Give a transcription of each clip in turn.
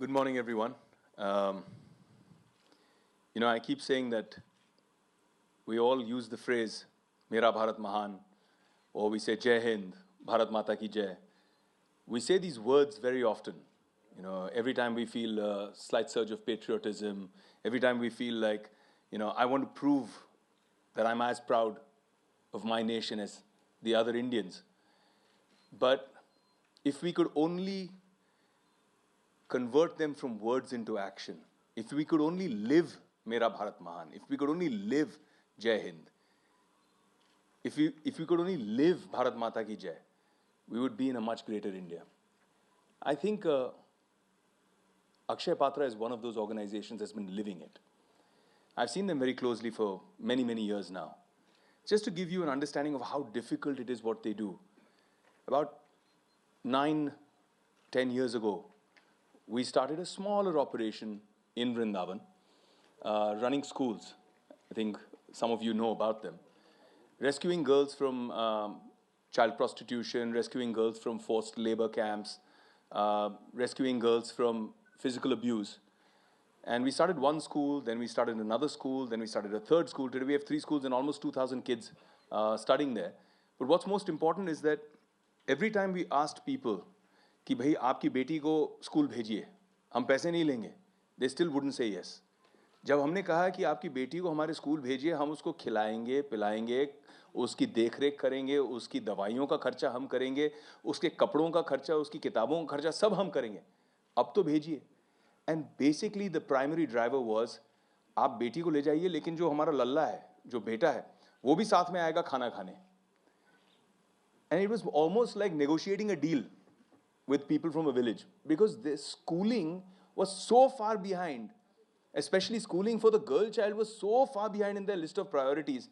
Good morning, everyone. Um, I keep saying that we all use the phrase "Mera Bharat Mahan," or we say "Jai Hind, Bharat Mata ki Jai." We say these words very often. Every time we feel a slight surge of patriotism, every time we feel like, I want to prove that I'm as proud of my nation as the other Indians. But if we could only convert them from words into action, if we could only live Mera Bharat Mahan, if we could only live Jai Hind, if we could only live Bharat Mata ki Jai, we would be in a much greater India. I think Akshaya Patra is one of those organizations that's been living it. I've seen them very closely for many, many years now. Just to give you an understanding of how difficult it is what they do. About 9, 10 years ago, we started a smaller operation in Vrindavan, running schools. I think some of you know about them. Rescuing girls from child prostitution, rescuing girls from forced labor camps, rescuing girls from physical abuse. And we started one school, then we started another school, then we started a third school. Today we have 3 schools and almost 2,000 kids studying there. But what's most important is that every time we asked people कि भाई आपकी बेटी को school भेजिए, हम पैसे नहीं लेंगे, they still wouldn't say yes. जब हमने कहा कि आपकी बेटी को हमारे स्कूल भेजिए, हम उसको खिलाएंगे, पिलाएंगे, उसकी देखरेख करेंगे, उसकी दवाइयों का खर्चा हम करेंगे, उसके कपड़ों का खर्चा, उसकी किताबों का खर्चा सब हम करेंगे, अब तो भेजिए. And basically the primary driver was, आप बेटी को ले जाइए, लेकिन जो हमारा लल्ला है, जो बेटा है, वो भी साथ में आएगा खाना खाने. And it was almost like negotiating a deal with people from a village, because the schooling was so far behind, especially schooling for the girl child was so far behind in their list of priorities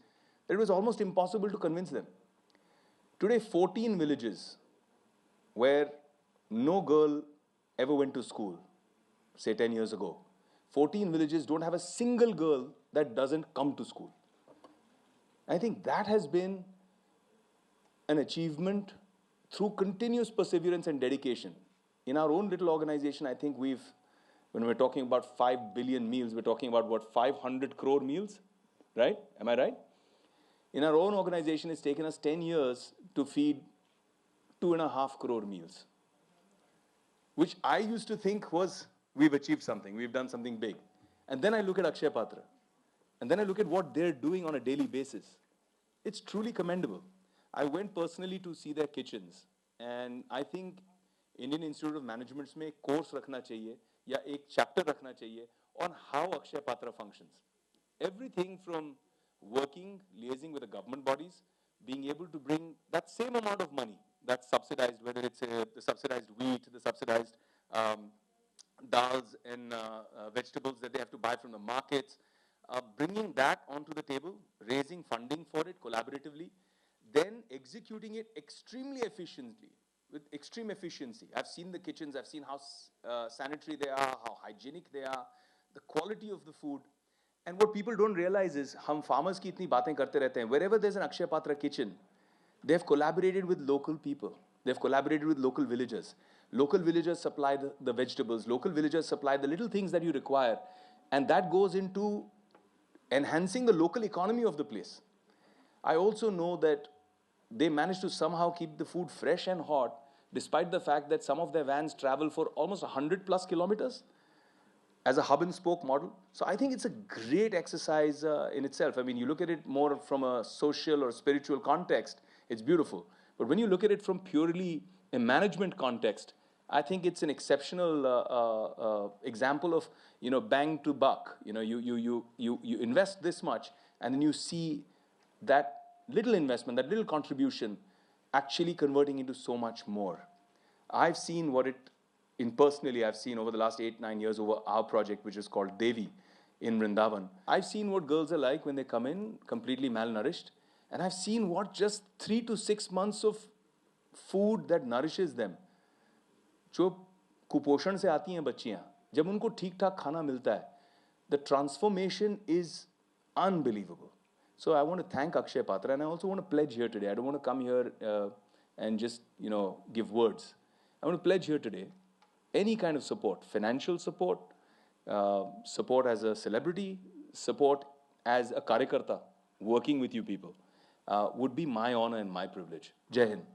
that it was almost impossible to convince them. Today, 14 villages where no girl ever went to school, say 10 years ago, 14 villages don't have a single girl that doesn't come to school. I think that has been an achievement through continuous perseverance and dedication. In our own little organization, I think when we're talking about 5 billion meals, we're talking about what, 500 crore meals, right? Am I right? In our own organization, it's taken us 10 years to feed 2.5 crore meals, which I used to think was, we've achieved something, we've done something big. And then I look at Akshaya Patra, and then I look at what they're doing on a daily basis. It's truly commendable. I went personally to see their kitchens, and I think Indian Institute of Management में course रखना चाहिए या एक chapter रखना चाहिए on how Akshaya Patra functions. Everything from working, liaising with the government bodies, being able to bring that same amount of money that's subsidized, whether it's the subsidized wheat, the subsidized dals and vegetables that they have to buy from the markets, bringing that onto the table, raising funding for it collaboratively, then executing it extremely efficiently, with extreme efficiency. I've seen the kitchens, I've seen how sanitary they are, how hygienic they are, the quality of the food. And what people don't realize is, हम farmers की इतनी बातें करते रहते हैं. Wherever there's an Akshaya Patra kitchen, they've collaborated with local people. They've collaborated with local villagers. Local villagers supply the vegetables. Local villagers supply the little things that you require. And that goes into enhancing the local economy of the place. I also know that they manage to somehow keep the food fresh and hot, despite the fact that some of their vans travel for almost 100 plus kilometers as a hub and spoke model. So I think it's a great exercise in itself. I mean, you look at it more from a social or spiritual context, it's beautiful. But when you look at it from purely a management context, I think it's an exceptional example of, bang to buck. You invest this much, and then you see that little investment, that little contribution actually converting into so much more. I've seen personally I've seen over the last 8-9 years over our project, which is called Devi in Vrindavan. I've seen what girls are like when they come in completely malnourished, and I've seen what just 3 to 6 months of food that nourishes them. जो कुपोषण से आती हैं बच्चियां, जब उनको ठीक ठाक खाना मिलता है, the transformation is unbelievable. So I want to thank Akshaya Patra, and I also want to pledge here today. I don't want to come here and just, give words. I want to pledge here today. any kind of support, financial support, support as a celebrity, support as a karyakarta, working with you people, would be my honor and my privilege. Jai Hind.